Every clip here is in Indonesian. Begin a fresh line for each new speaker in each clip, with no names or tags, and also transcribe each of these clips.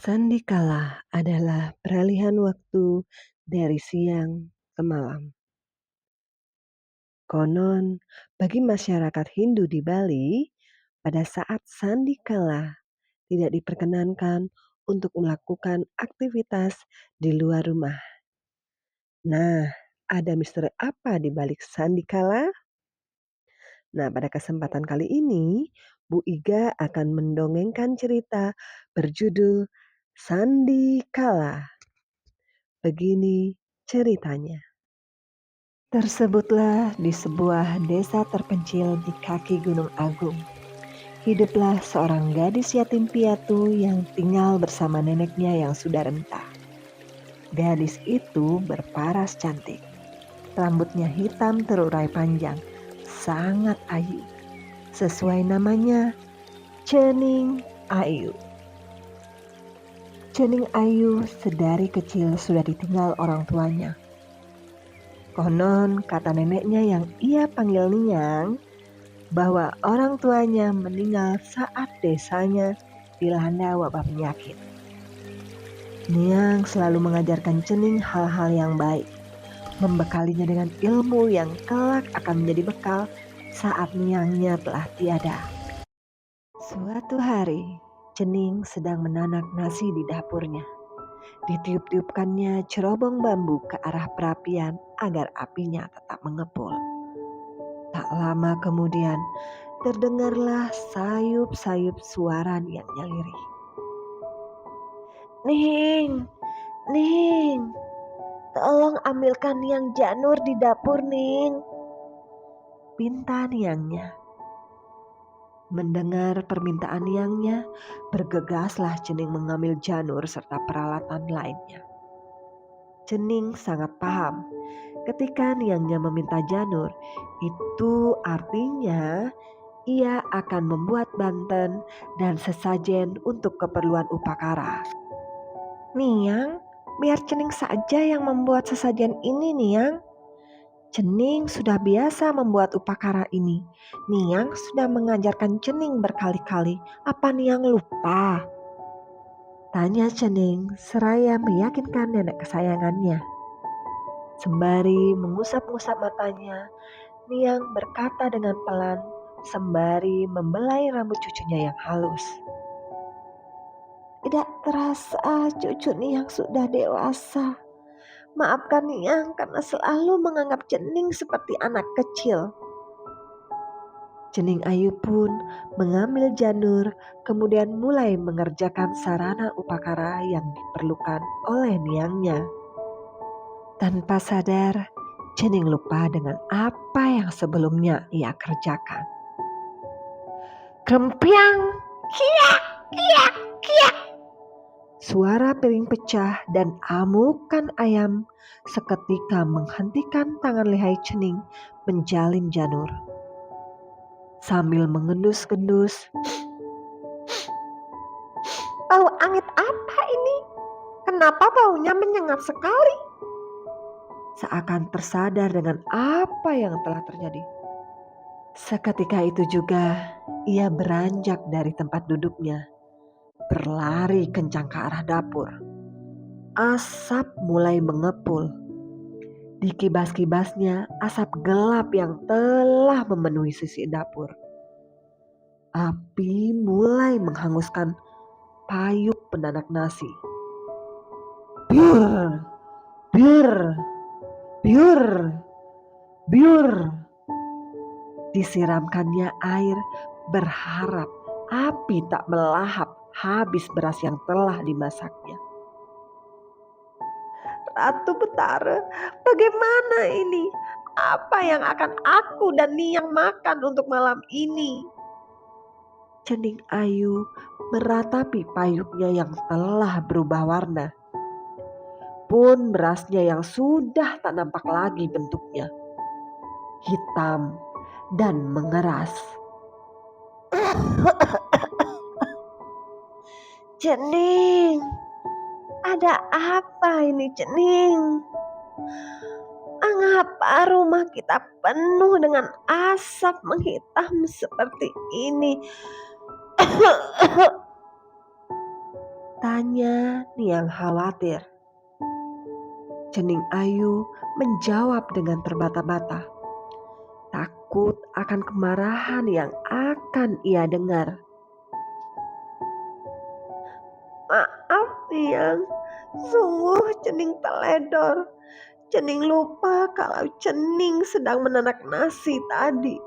Sandikala adalah peralihan waktu dari siang ke malam. Konon, bagi masyarakat Hindu di Bali, pada saat sandikala tidak diperkenankan untuk melakukan aktivitas di luar rumah. Nah, ada misteri apa di balik sandikala? Nah, pada kesempatan kali ini, Bu Iga akan mendongengkan cerita berjudul Sandikala. Begini ceritanya. Tersebutlah di sebuah desa terpencil di kaki Gunung Agung. Hiduplah seorang gadis yatim piatu yang tinggal bersama neneknya yang sudah renta. Gadis itu berparas cantik. Rambutnya hitam terurai panjang, sangat ayu. Sesuai namanya, Cening Ayu. Cening Ayu sedari kecil sudah ditinggal orang tuanya. Konon kata neneknya yang ia panggil Niang bahwa orang tuanya meninggal saat desanya dilanda wabah penyakit. Niang selalu mengajarkan Cening hal-hal yang baik, membekalinya dengan ilmu yang kelak akan menjadi bekal saat Niangnya telah tiada. Suatu hari, Cening sedang menanak nasi di dapurnya. Ditiup-tiupkannya cerobong bambu ke arah perapian agar apinya tetap mengepul. Tak lama kemudian, terdengarlah sayup-sayup suara yang nyalirih. Ning, Ning, tolong ambilkan yang janur di dapur, Ning. Pinta Niangnya. Mendengar permintaan Niangnya, bergegaslah Cening mengambil janur serta peralatan lainnya. Cening sangat paham ketika Niangnya meminta janur, itu artinya ia akan membuat banten dan sesajen untuk keperluan upakara. Niang, biar Cening saja yang membuat sesajen ini, Niang. Cening sudah biasa membuat upakara ini. Niang sudah mengajarkan Cening berkali-kali. Apa Niang lupa? Tanya Cening seraya meyakinkan nenek kesayangannya. Sembari mengusap-ngusap matanya, Niang berkata dengan pelan sembari membelai rambut cucunya yang halus. Tidak terasa cucu Niang sudah dewasa. Maafkan Niang karena selalu menganggap Cening seperti anak kecil. Cening Ayu pun mengambil janur, kemudian mulai mengerjakan sarana upakara yang diperlukan oleh Niangnya. Tanpa sadar, Cening lupa dengan apa yang sebelumnya ia kerjakan. Krempiang, kiak, kiak, kiak. Suara piring pecah dan amukan ayam seketika menghentikan tangan lihai Cening menjalin janur. Sambil mengendus-gendus, bau angit apa ini? Kenapa baunya menyengat sekali? Seakan tersadar dengan apa yang telah terjadi. Seketika itu juga ia beranjak dari tempat duduknya, berlari kencang ke arah dapur. Asap mulai mengepul. Di kibas-kibasnya asap gelap yang telah memenuhi sisi dapur. Api mulai menghanguskan payung penanak nasi. Biur, biur, biur, biur. Disiramkannya air berharap api tak melahap habis beras yang telah dimasaknya. Ratu Betara, bagaimana ini? Apa yang akan aku dan Niang makan untuk malam ini? Cening Ayu meratapi payungnya yang telah berubah warna. Pun berasnya yang sudah tak nampak lagi bentuknya. Hitam dan mengeras. Cening, ada apa ini Cening? Mengapa rumah kita penuh dengan asap menghitam seperti ini? Tanya Niang khawatir. Cening Ayu menjawab dengan terbata-bata, takut akan kemarahan yang akan ia dengar. Maaf Niang, sungguh Cening teledor. Cening lupa kalau Cening sedang menanak nasi tadi,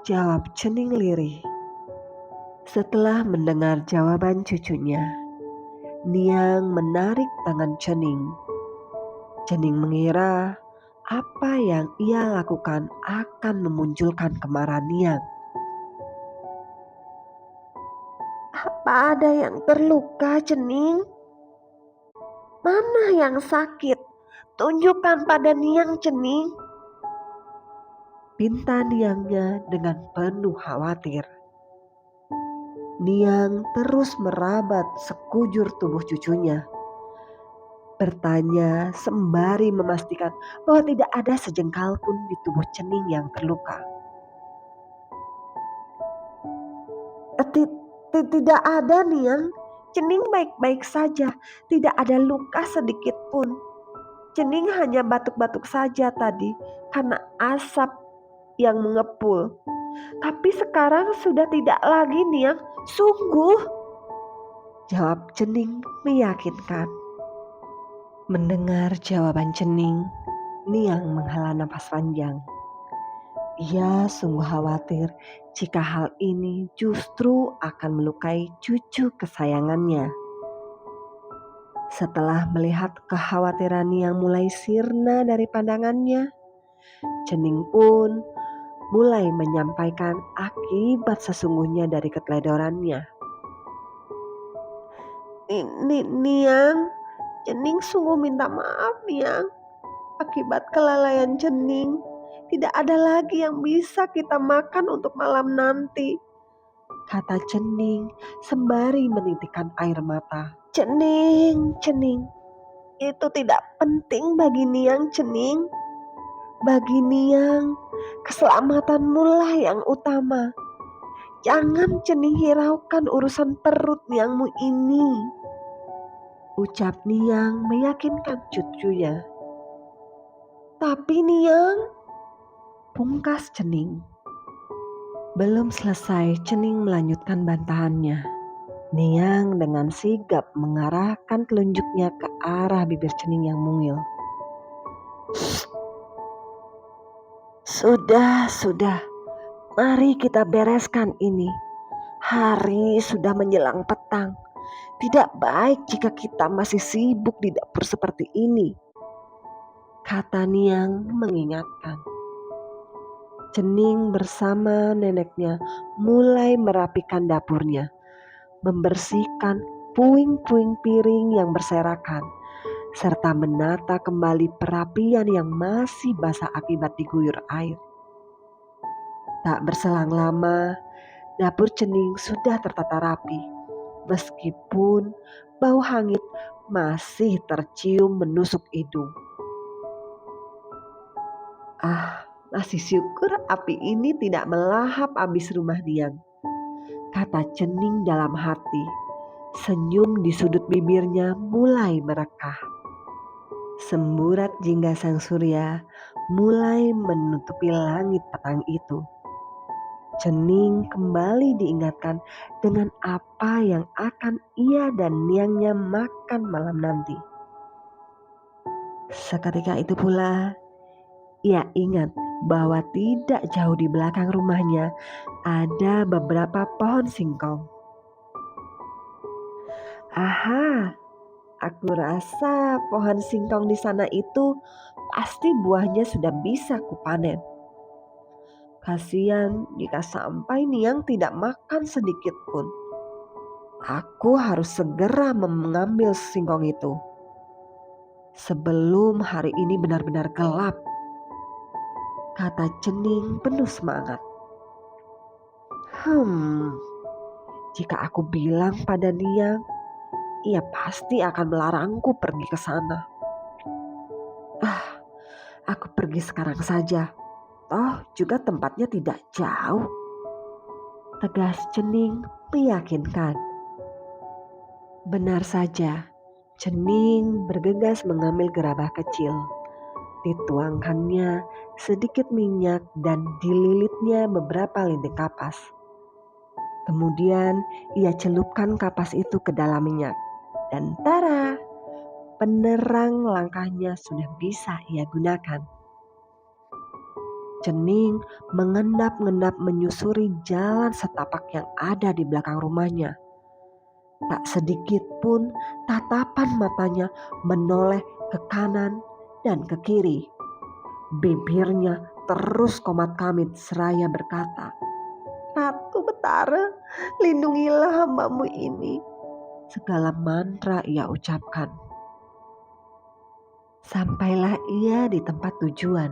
jawab Cening lirih. Setelah mendengar jawaban cucunya, Niang menarik tangan Cening. Cening mengira apa yang ia lakukan akan memunculkan kemarahan Niang. Apa ada yang terluka, Cening? Mana yang sakit? Tunjukkan pada Niang, Cening. Pinta Niangnya dengan penuh khawatir. Niang terus merabat sekujur tubuh cucunya, bertanya sembari memastikan bahwa tidak ada sejengkal pun di tubuh Cening yang terluka. Tidak ada Niang, Cening baik-baik saja, tidak ada luka sedikit pun. Cening hanya batuk-batuk saja tadi karena asap yang mengepul. Tapi sekarang sudah tidak lagi Niang, sungguh, jawab Cening meyakinkan. Mendengar jawaban Cening, Niang menghela napas panjang. Ia sungguh khawatir jika hal ini justru akan melukai cucu kesayangannya. Setelah melihat kekhawatiran yang mulai sirna dari pandangannya, Cening pun mulai menyampaikan akibat sesungguhnya dari keteledorannya. Niang, Cening sungguh minta maaf Niang. Akibat kelalaian Cening, tidak ada lagi yang bisa kita makan untuk malam nanti, kata Cening sembari menitikkan air mata. Cening, itu tidak penting bagi Niang, Cening. Bagi Niang, keselamatanmu lah yang utama. Jangan Cening hiraukan urusan perut Niangmu ini, ucap Niang meyakinkan cucunya. Tapi Niang, pungkas Cening. Belum selesai Cening melanjutkan bantahannya. Niang dengan sigap mengarahkan telunjuknya ke arah bibir Cening yang mungil. Sudah, mari kita bereskan ini. Hari sudah menjelang petang. Tidak baik jika kita masih sibuk di dapur seperti ini, kata Niang mengingatkan. Cening bersama neneknya mulai merapikan dapurnya, membersihkan puing-puing piring yang berserakan, serta menata kembali perapian yang masih basah akibat diguyur air. Tak berselang lama, dapur Cening sudah tertata rapi, meskipun bau hangit masih tercium menusuk hidung. Masih syukur api ini tidak melahap habis rumah Niang, kata Cening dalam hati. Senyum di sudut bibirnya mulai merekah. Semburat jingga sang surya mulai menutupi langit petang itu. Cening kembali diingatkan dengan apa yang akan ia dan Niangnya makan malam nanti. Seketika itu pula ia ingat bahwa tidak jauh di belakang rumahnya ada beberapa pohon singkong. Aha, aku rasa pohon singkong di sana itu pasti buahnya sudah bisa kupanen. Kasihan jika sampai Niang tidak makan sedikit pun. Aku harus segera mengambil singkong itu sebelum hari ini benar-benar gelap, kata Cening penuh semangat. Jika aku bilang pada Niang, ia pasti akan melarangku pergi ke sana. Aku pergi sekarang saja. Toh juga tempatnya tidak jauh, tegas Cening meyakinkan. Benar saja, Cening bergegas mengambil gerabah kecil. Dituangkannya sedikit minyak dan dililitnya beberapa linting kapas. Kemudian ia celupkan kapas itu ke dalam minyak. Dan tara, penerang langkahnya sudah bisa ia gunakan. Cening mengendap-endap menyusuri jalan setapak yang ada di belakang rumahnya. Tak sedikit pun tatapan matanya menoleh ke kanan dan ke kiri. Bibirnya terus komat-kamit seraya berkata, "Ratu Betara, lindungilah hambamu ini." Segala mantra ia ucapkan. Sampailah ia di tempat tujuan.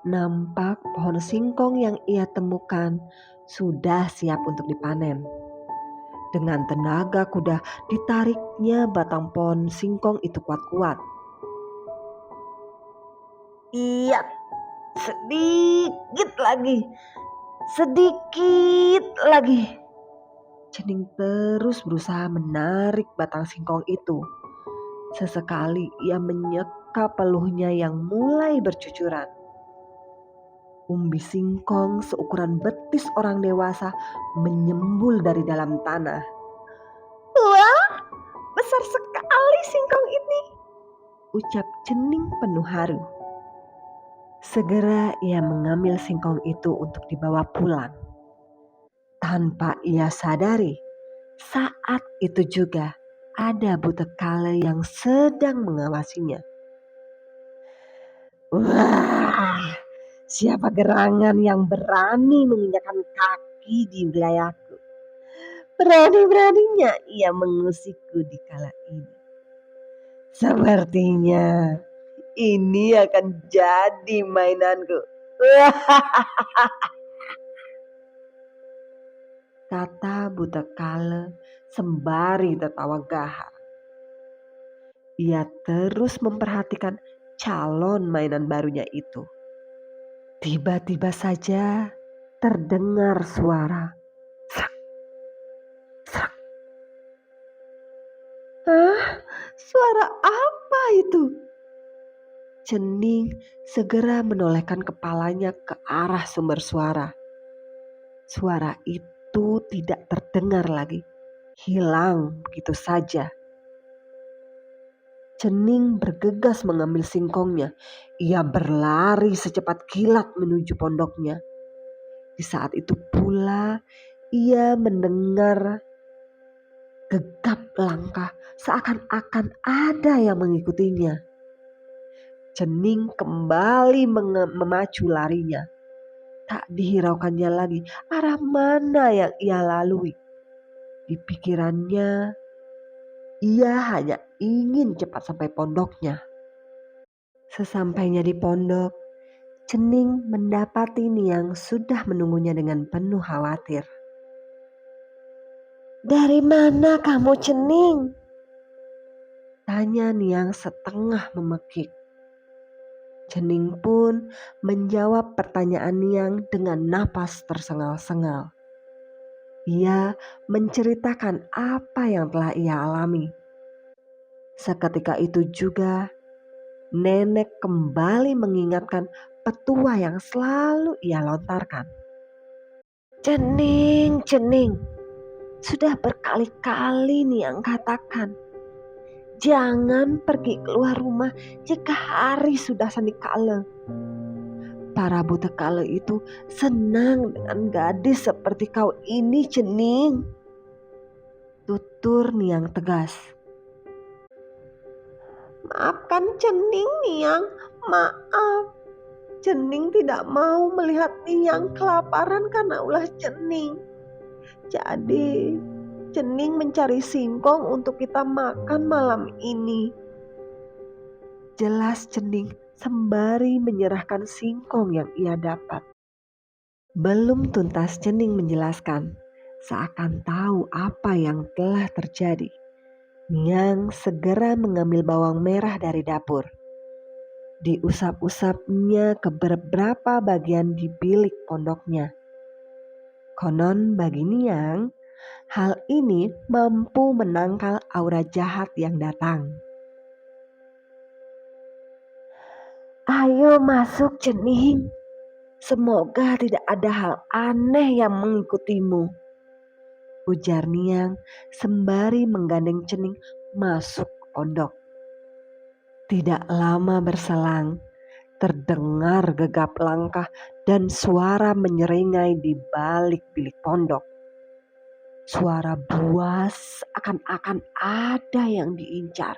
Nampak pohon singkong yang ia temukan sudah siap untuk dipanen. Dengan tenaga kuda ditariknya batang pohon singkong itu kuat-kuat. Iya, sedikit lagi, sedikit lagi. Cening terus berusaha menarik batang singkong itu. Sesekali ia menyeka peluhnya yang mulai bercucuran. Umbi singkong seukuran betis orang dewasa menyembul dari dalam tanah. "Wah, besar sekali singkong ini," ucap Cening penuh haru. Segera ia mengambil singkong itu untuk dibawa pulang. Tanpa ia sadari, saat itu juga ada butek kale yang sedang mengawasinya. "Wah, siapa gerangan yang berani menginjakkan kaki di wilayahku? Berani-beraninya ia mengusikku di kala ini. Sepertinya ini akan jadi mainanku." Kata butek kale sembari tertawa gahar. Ia terus memperhatikan calon mainan barunya itu. Tiba-tiba saja terdengar suara. "Srak, srak." "Hah? Suara apa itu?" Cening segera menolehkan kepalanya ke arah sumber suara. Suara itu tidak terdengar lagi. Hilang begitu saja. Cening bergegas mengambil singkongnya. Ia berlari secepat kilat menuju pondoknya. Di saat itu pula ia mendengar gegap langkah seakan-akan ada yang mengikutinya. Cening kembali memacu larinya. Tak dihiraukannya lagi arah mana yang ia lalui. Di pikirannya, ia hanya ingin cepat sampai pondoknya. Sesampainya di pondok, Cening mendapati Niang sudah menunggunya dengan penuh khawatir. "Dari mana kamu, Cening?" tanya Niang setengah memekik. Cening pun menjawab pertanyaan Niang dengan napas tersengal-sengal. Ia menceritakan apa yang telah ia alami. Seketika itu juga, nenek kembali mengingatkan petua yang selalu ia lontarkan. "Cening, Cening, sudah berkali-kali Niang katakan, jangan pergi keluar rumah jika hari sudah sandikala. Para butek kala itu senang dengan gadis seperti kau ini, Cening," tutur Niang tegas. "Maafkan Cening, Niang, maaf. Cening tidak mau melihat Niang kelaparan karena ulah Cening. Jadi Cening mencari singkong untuk kita makan malam ini," jelas Cening sembari menyerahkan singkong yang ia dapat. Belum tuntas Cening menjelaskan, seakan tahu apa yang telah terjadi. Niang segera mengambil bawang merah dari dapur. Diusap-usapnya ke beberapa bagian di bilik pondoknya. Konon bagi Niang, Hal ini mampu menangkal aura jahat yang datang. "Ayo masuk, Cening. Semoga tidak ada hal aneh yang mengikutimu," ujar Niang sembari menggandeng Cening masuk pondok. Tidak lama berselang, terdengar gegap langkah dan suara menyeringai di balik bilik pondok. Suara buas akan-akan ada yang diincar.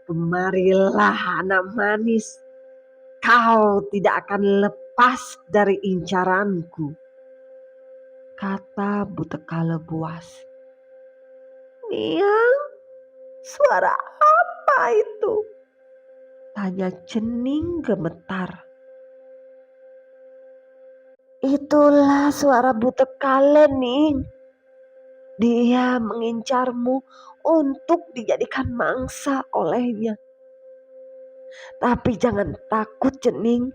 "Kemarilah anak manis, kau tidak akan lepas dari incaranku," kata Butekale buas. "Niang, suara apa itu?" tanya Cening gemetar. "Itulah suara Butekale, Ning. Dia mengincarmu untuk dijadikan mangsa olehnya. Tapi jangan takut, Cening.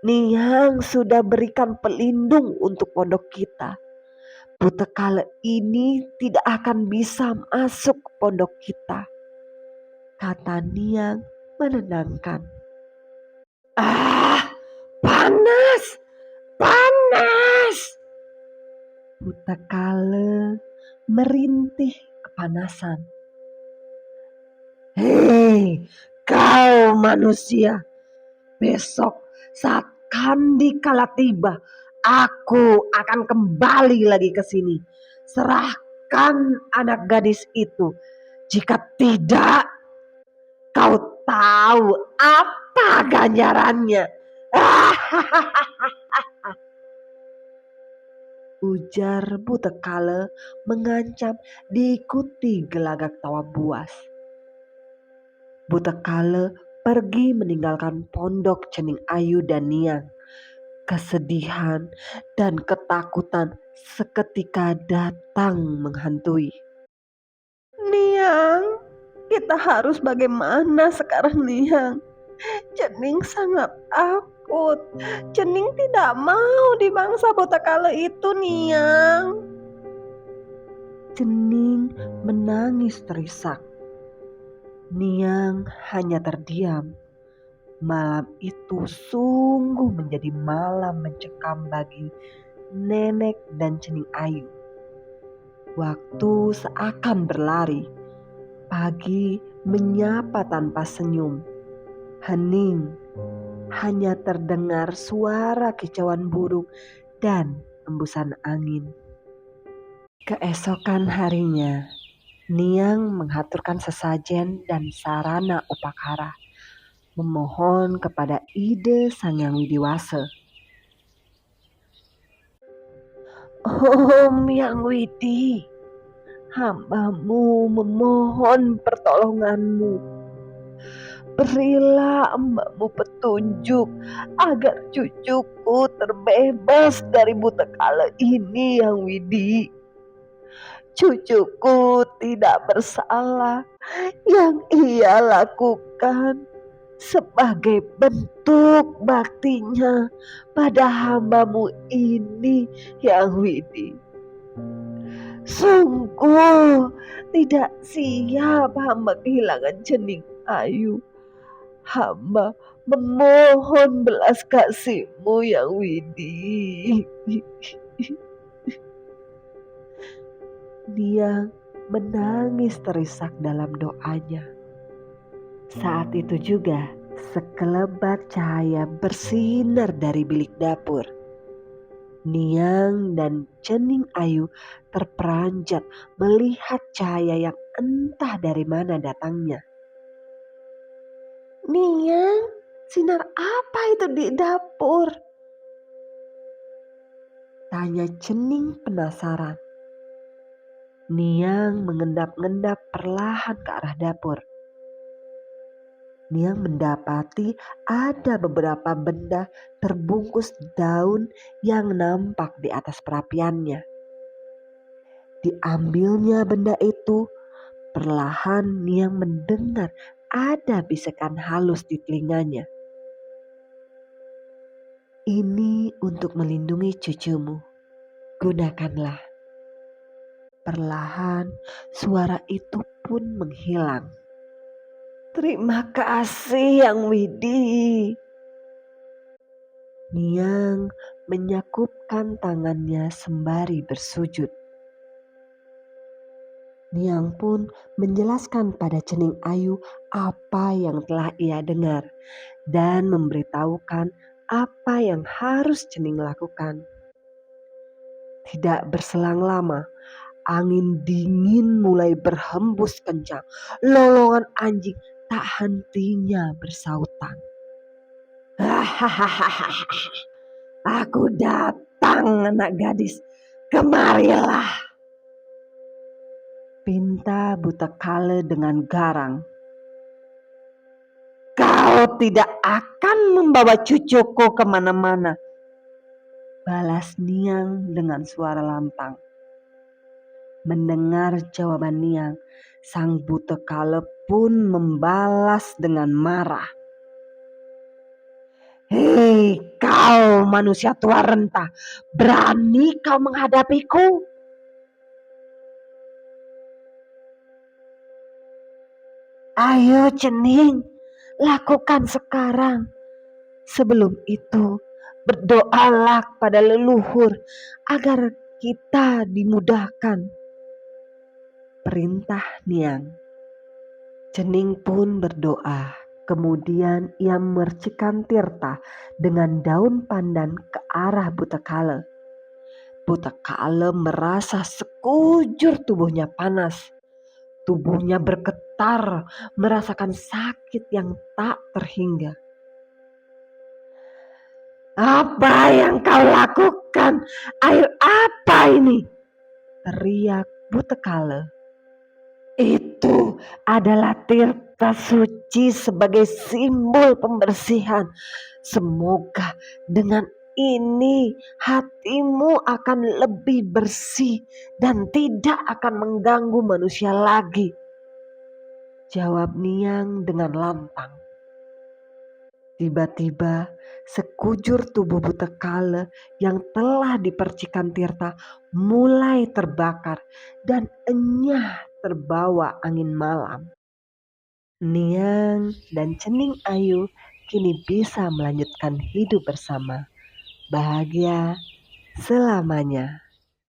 Niang sudah berikan pelindung untuk pondok kita. Butekale ini tidak akan bisa masuk ke pondok kita," kata Niang menenangkan. "Ah, panas, panas!" Butekale merintih kepanasan. "Hei, kau manusia! Besok saat Kandi kala tiba, aku akan kembali lagi ke sini. Serahkan anak gadis itu. Jika tidak, kau tahu apa ganjarannya." Ujar Butekale mengancam diikuti gelagak tawa buas. Butekale pergi meninggalkan pondok Cening Ayu dan Niang. Kesedihan dan ketakutan seketika datang menghantui. "Niang, kita harus bagaimana sekarang, Niang? Cening sangat takut. Cening tidak mau dimangsa Butekale itu, Niang." Cening menangis terisak. Niang hanya terdiam. Malam itu sungguh menjadi malam mencekam bagi Nenek dan Cening Ayu. Waktu seakan berlari. Pagi menyapa tanpa senyum. Hening. Hanya terdengar suara kicauan burung dan embusan angin. Keesokan harinya, Niang menghaturkan sesajen dan sarana upakara, memohon kepada Ide Sang Hyang Widiwase. "Om Yang Widi, hambamu memohon pertolonganmu. Berilah hambamu petunjuk agar cucuku terbebas dari Butekale ini, Yang Widi. Cucuku tidak bersalah. Yang ia lakukan sebagai bentuk baktinya pada hambamu ini, Yang Widi. Sungguh tidak siap hamba kehilangan Cening Ayu. Hamba memohon belas kasih-Mu, Yang Widi." Dia menangis terisak dalam doanya. Saat itu juga sekelebat cahaya bersinar dari bilik dapur. Niang dan Cening Ayu terperanjat melihat cahaya yang entah dari mana datangnya. "Niang, sinar apa itu di dapur?" tanya Cening penasaran. Niang mengendap-endap perlahan ke arah dapur. Niang mendapati ada beberapa benda terbungkus daun yang nampak di atas perapiannya. Diambilnya benda itu, perlahan Niang mendengar ada bisikan halus di telinganya. Ini untuk melindungi cucumu. Gunakanlah. Perlahan suara itu pun menghilang. Terima kasih Yang Widi. Niang menyakupkan tangannya sembari bersujud. Niang pun menjelaskan pada Cening Ayu apa yang telah ia dengar dan memberitahukan apa yang harus Cening lakukan. Tidak berselang lama, angin dingin mulai berhembus kencang. Lolongan anjing tak hentinya bersautan. Hahaha, aku datang anak gadis, kemarilah. Pinta Buta Kale dengan garang. Kau tidak akan membawa cucuku kemana-mana, balas Niang dengan suara lantang. Mendengar jawaban Niang, sang Buta Kale pun membalas dengan marah. Hei kau manusia tua renta, berani kau menghadapiku? Ayo Cening, lakukan sekarang. Sebelum itu, berdoalah pada leluhur agar kita dimudahkan. Perintah Niang. Cening pun berdoa. Kemudian ia mercikan tirta dengan daun pandan ke arah Buta Kale. Buta Kale merasa sekujur tubuhnya panas. Tubuhnya bergetar, merasakan sakit yang tak terhingga. Apa yang kau lakukan? Air apa ini? Teriak Buta Kale. Itu adalah tirta suci sebagai simbol pembersihan. Semoga dengan ini hatimu akan lebih bersih dan tidak akan mengganggu manusia lagi, jawab Niang dengan lantang. Tiba-tiba sekujur tubuh Buta Kale yang telah dipercikan tirta mulai terbakar dan enyah terbawa angin malam. Niang dan Cening Ayu kini bisa melanjutkan hidup bersama, bahagia selamanya.